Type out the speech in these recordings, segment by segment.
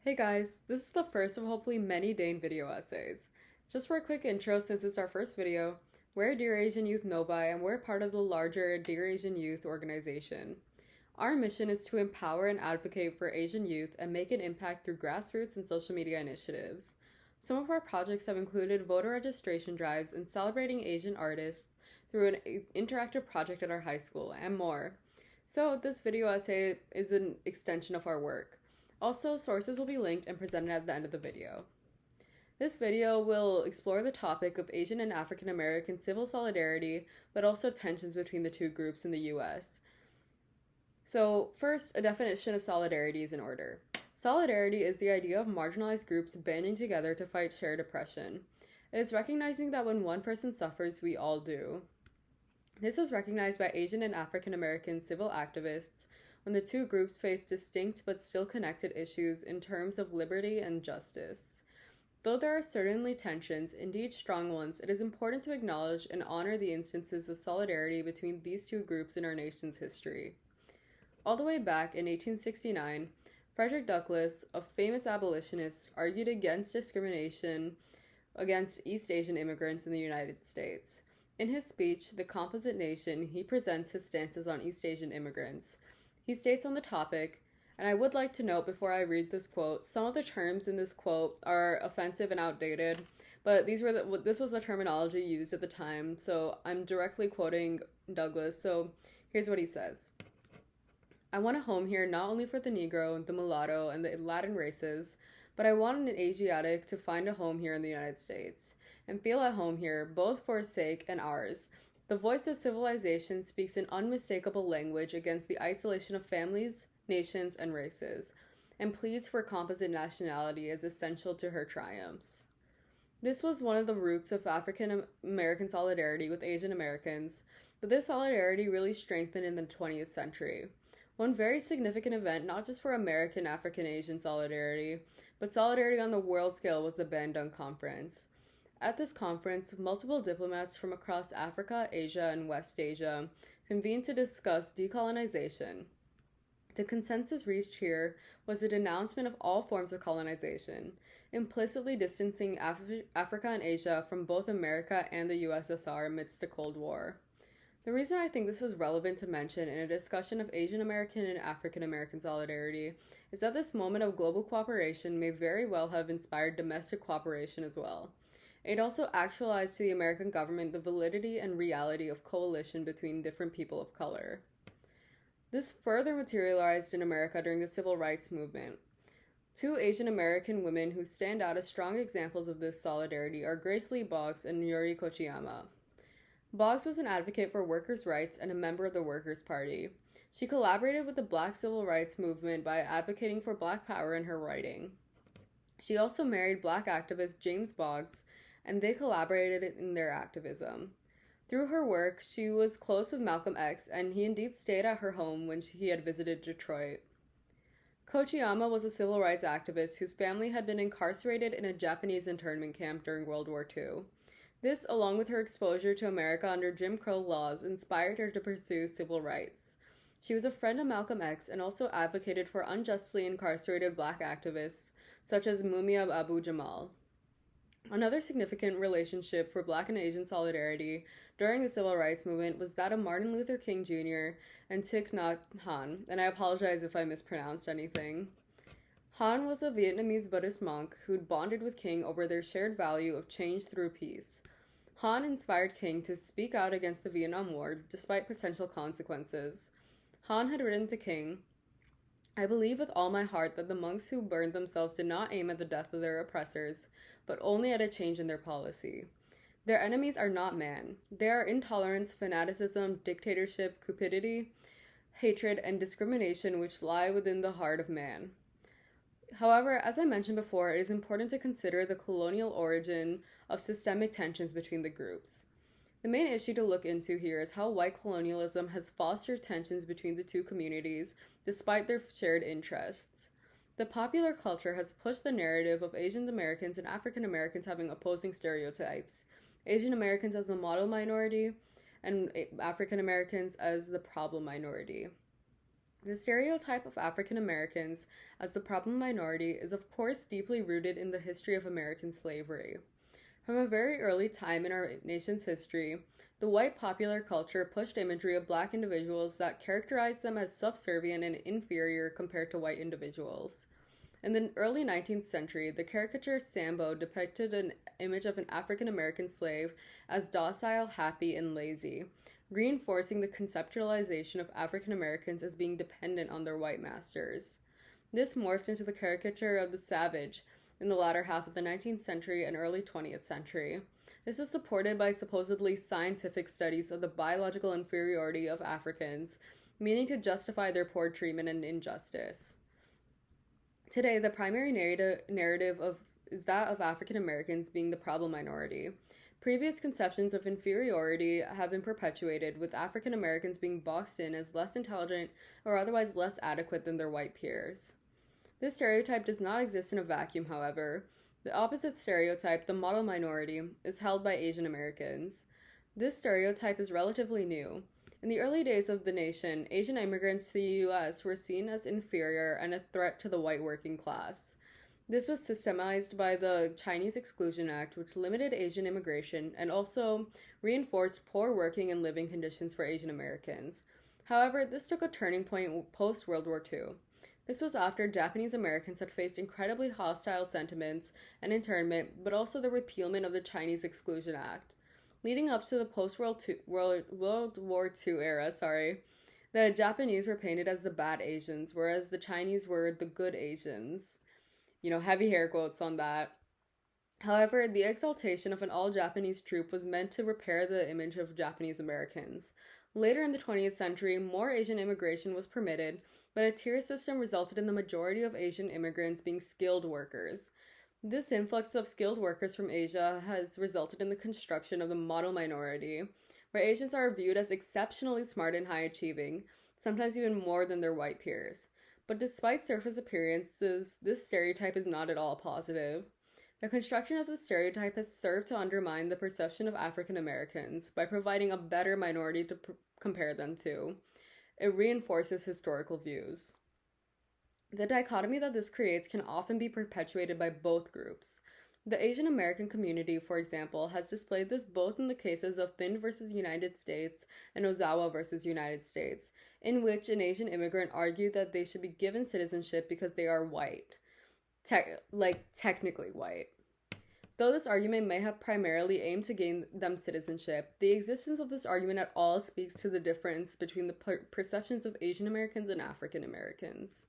Hey guys, this is the first of hopefully many DAYN video essays. Just for a quick intro, since it's our first video, we're Dear Asian Youth Novi and we're part of the larger Dear Asian Youth organization. Our mission is to empower and advocate for Asian youth and make an impact through grassroots and social media initiatives. Some of our projects have included voter registration drives and celebrating Asian artists through an interactive project at our high school, and more. So this video essay is an extension of our work. Also, sources will be linked and presented at the end of the video. This video will explore the topic of Asian and African American civil solidarity, but also tensions between the two groups in the US. So, first, a definition of solidarity is in order. Solidarity is the idea of marginalized groups banding together to fight shared oppression. It is recognizing that when one person suffers, we all do. This was recognized by Asian and African American civil activists when the two groups faced distinct but still connected issues in terms of liberty and justice. Though there are certainly tensions, indeed strong ones, it is important to acknowledge and honor the instances of solidarity between these two groups in our nation's history. All the way back in 1869, Frederick Douglass, a famous abolitionist, argued against discrimination against East Asian immigrants in the United States. In his speech, The Composite Nation, he presents his stances on East Asian immigrants. He states on the topic, and I would like to note before I read this quote, some of the terms in this quote are offensive and outdated, but this was the terminology used at the time, so I'm directly quoting Douglass. So here's what he says. I want a home here not only for the Negro, the mulatto, and the Latin races, but I want an Asiatic to find a home here in the United States and feel at home here, both for his sake and ours. The voice of civilization speaks an unmistakable language against the isolation of families, nations, and races, and pleads for composite nationality as essential to her triumphs. This was one of the roots of African American solidarity with Asian Americans, but this solidarity really strengthened in the 20th century. One very significant event, not just for American African Asian solidarity, but solidarity on the world scale, was the Bandung Conference. At this conference, multiple diplomats from across Africa, Asia, and West Asia convened to discuss decolonization. The consensus reached here was a denouncement of all forms of colonization, implicitly distancing Africa and Asia from both America and the USSR amidst the Cold War. The reason I think this is relevant to mention in a discussion of Asian American and African American solidarity is that this moment of global cooperation may very well have inspired domestic cooperation as well. It also actualized to the American government the validity and reality of coalition between different people of color. This further materialized in America during the Civil Rights Movement. Two Asian American women who stand out as strong examples of this solidarity are Grace Lee Boggs and Yuri Kochiyama. Boggs was an advocate for workers' rights and a member of the Workers' Party. She collaborated with the Black Civil Rights Movement by advocating for Black power in her writing. She also married Black activist James Boggs, and they collaborated in their activism. Through her work, she was close with Malcolm X, and he indeed stayed at her home when he had visited Detroit. Kochiyama was a civil rights activist whose family had been incarcerated in a Japanese internment camp during World War II. This, along with her exposure to America under Jim Crow laws, inspired her to pursue civil rights. She was a friend of Malcolm X and also advocated for unjustly incarcerated Black activists, such as Mumia Abu-Jamal. Another significant relationship for Black and Asian solidarity during the Civil Rights Movement was that of Martin Luther King Jr. and Thich Nhat Hanh, and I apologize if I mispronounced anything. Han was a Vietnamese Buddhist monk who'd bonded with King over their shared value of change through peace. Han inspired King to speak out against the Vietnam War despite potential consequences. Han had written to King, I believe with all my heart that the monks who burned themselves did not aim at the death of their oppressors, but only at a change in their policy. Their enemies are not man. They are intolerance, fanaticism, dictatorship, cupidity, hatred, and discrimination which lie within the heart of man. However, as I mentioned before, it is important to consider the colonial origin of systemic tensions between the groups. The main issue to look into here is how white colonialism has fostered tensions between the two communities despite their shared interests. The popular culture has pushed the narrative of Asian Americans and African Americans having opposing stereotypes, Asian Americans as the model minority, and African Americans as the problem minority. The stereotype of African Americans as the problem minority is, of course, deeply rooted in the history of American slavery. From a very early time in our nation's history, the white popular culture pushed imagery of black individuals that characterized them as subservient and inferior compared to white individuals. In the early 19th century, the caricature Sambo depicted an image of an African American slave as docile, happy, and lazy, reinforcing the conceptualization of African Americans as being dependent on their white masters. This morphed into the caricature of the savage in the latter half of the 19th century and early 20th century. This was supported by supposedly scientific studies of the biological inferiority of Africans, meaning to justify their poor treatment and injustice. Today, the primary narrative is that of African Americans being the problem minority. Previous conceptions of inferiority have been perpetuated, with African Americans being boxed in as less intelligent or otherwise less adequate than their white peers. This stereotype does not exist in a vacuum, however. The opposite stereotype, the model minority, is held by Asian Americans. This stereotype is relatively new. In the early days of the nation, Asian immigrants to the U.S. were seen as inferior and a threat to the white working class. This was systemized by the Chinese Exclusion Act, which limited Asian immigration and also reinforced poor working and living conditions for Asian Americans. However, this took a turning point post-World War II. This was after Japanese Americans had faced incredibly hostile sentiments and internment, but also the repealment of the Chinese Exclusion Act. Leading up to the post-World War II era, the Japanese were painted as the bad Asians, whereas the Chinese were the good Asians. Heavy hair quotes on that. However, the exaltation of an all-Japanese troop was meant to repair the image of Japanese Americans. Later in the 20th century, more Asian immigration was permitted, but a tier system resulted in the majority of Asian immigrants being skilled workers. This influx of skilled workers from Asia has resulted in the construction of the model minority, where Asians are viewed as exceptionally smart and high-achieving, sometimes even more than their white peers. But despite surface appearances, this stereotype is not at all positive. The construction of the stereotype has served to undermine the perception of African Americans by providing a better minority to compare them to. It reinforces historical views. The dichotomy that this creates can often be perpetuated by both groups. The Asian American community, for example, has displayed this both in the cases of Thin versus United States and Ozawa versus United States, in which an Asian immigrant argued that they should be given citizenship because they are white. Technically white. Though this argument may have primarily aimed to gain them citizenship, the existence of this argument at all speaks to the difference between the perceptions of Asian Americans and African Americans.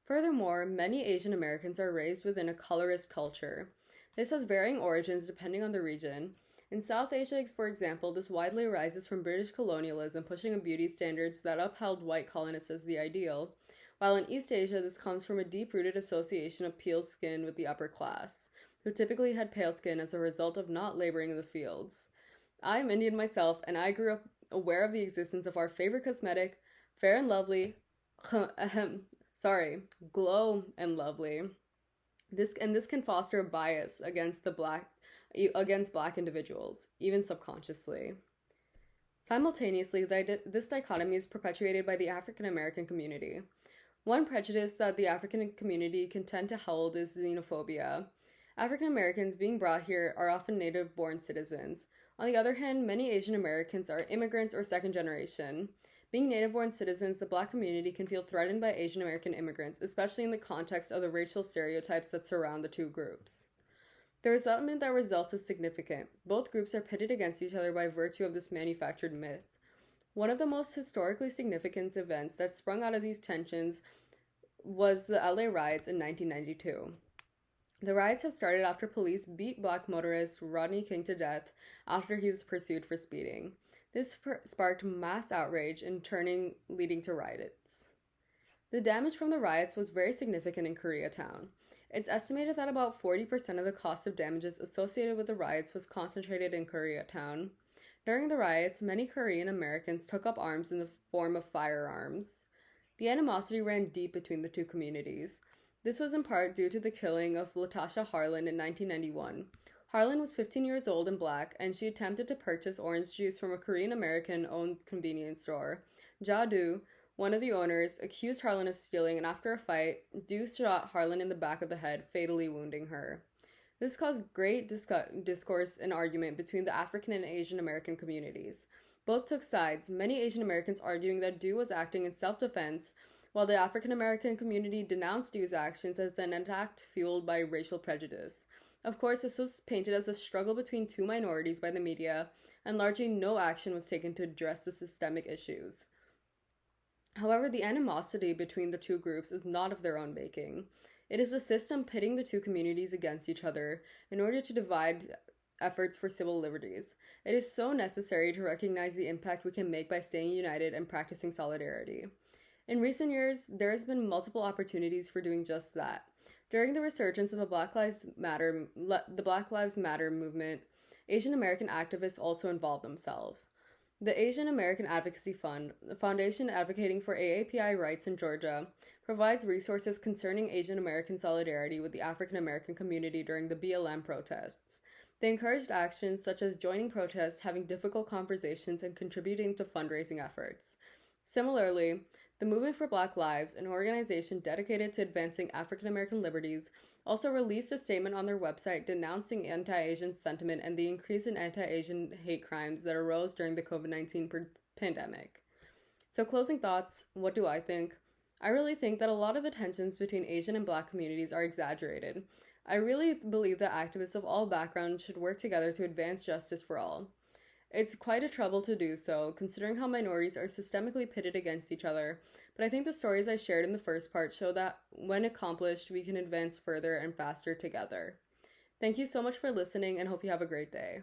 Furthermore, many Asian Americans are raised within a colorist culture. This has varying origins depending on the region. In South Asia, for example, this widely arises from British colonialism pushing beauty standards that upheld white colonists as the ideal, while in East Asia, this comes from a deep-rooted association of pale skin with the upper class, who typically had pale skin as a result of not laboring in the fields. I am Indian myself, and I grew up aware of the existence of our favorite cosmetic, Fair and Lovely, Glow and Lovely. This can foster a bias against black individuals, even subconsciously. Simultaneously, this dichotomy is perpetuated by the African American community. One prejudice that the African community can tend to hold is xenophobia. African Americans being brought here are often native-born citizens. On the other hand, many Asian Americans are immigrants or second generation. Being native-born citizens, the Black community can feel threatened by Asian American immigrants, especially in the context of the racial stereotypes that surround the two groups. The resentment that results is significant. Both groups are pitted against each other by virtue of this manufactured myth. One of the most historically significant events that sprung out of these tensions was the LA riots in 1992. The riots had started after police beat Black motorist Rodney King to death after he was pursued for speeding. This sparked mass outrage leading to riots. The damage from the riots was very significant in Koreatown. It's estimated that about 40% of the cost of damages associated with the riots was concentrated in Koreatown. During the riots, many Korean Americans took up arms in the form of firearms. The animosity ran deep between the two communities. This was in part due to the killing of Latasha Harlan in 1991. Harlan was 15 years old and Black, and she attempted to purchase orange juice from a Korean American-owned convenience store, Jadu, one of the owners, accused Harlan of stealing, and after a fight, Deuce shot Harlan in the back of the head, fatally wounding her. This caused great discourse and argument between the African and Asian American communities. Both took sides, many Asian Americans arguing that Due was acting in self-defense, while the African American community denounced Due's actions as an attack fueled by racial prejudice. Of course, this was painted as a struggle between two minorities by the media, and largely no action was taken to address the systemic issues. However, the animosity between the two groups is not of their own making. It is the system pitting the two communities against each other in order to divide efforts for civil liberties. It is so necessary to recognize the impact we can make by staying united and practicing solidarity. In recent years, there has been multiple opportunities for doing just that. During the resurgence of the Black Lives Matter movement, Asian American activists also involved themselves. The Asian American Advocacy Fund, the foundation advocating for AAPI rights in Georgia, provides resources concerning Asian American solidarity with the African American community during the BLM protests. They encouraged actions such as joining protests, having difficult conversations, and contributing to fundraising efforts. Similarly, the Movement for Black Lives, an organization dedicated to advancing African American liberties, also released a statement on their website denouncing anti-Asian sentiment and the increase in anti-Asian hate crimes that arose during the COVID-19 pandemic. So, closing thoughts, what do I think? I really think that a lot of the tensions between Asian and Black communities are exaggerated. I really believe that activists of all backgrounds should work together to advance justice for all. It's quite a trouble to do so, considering how minorities are systemically pitted against each other, but I think the stories I shared in the first part show that, when accomplished, we can advance further and faster together. Thank you so much for listening, and hope you have a great day.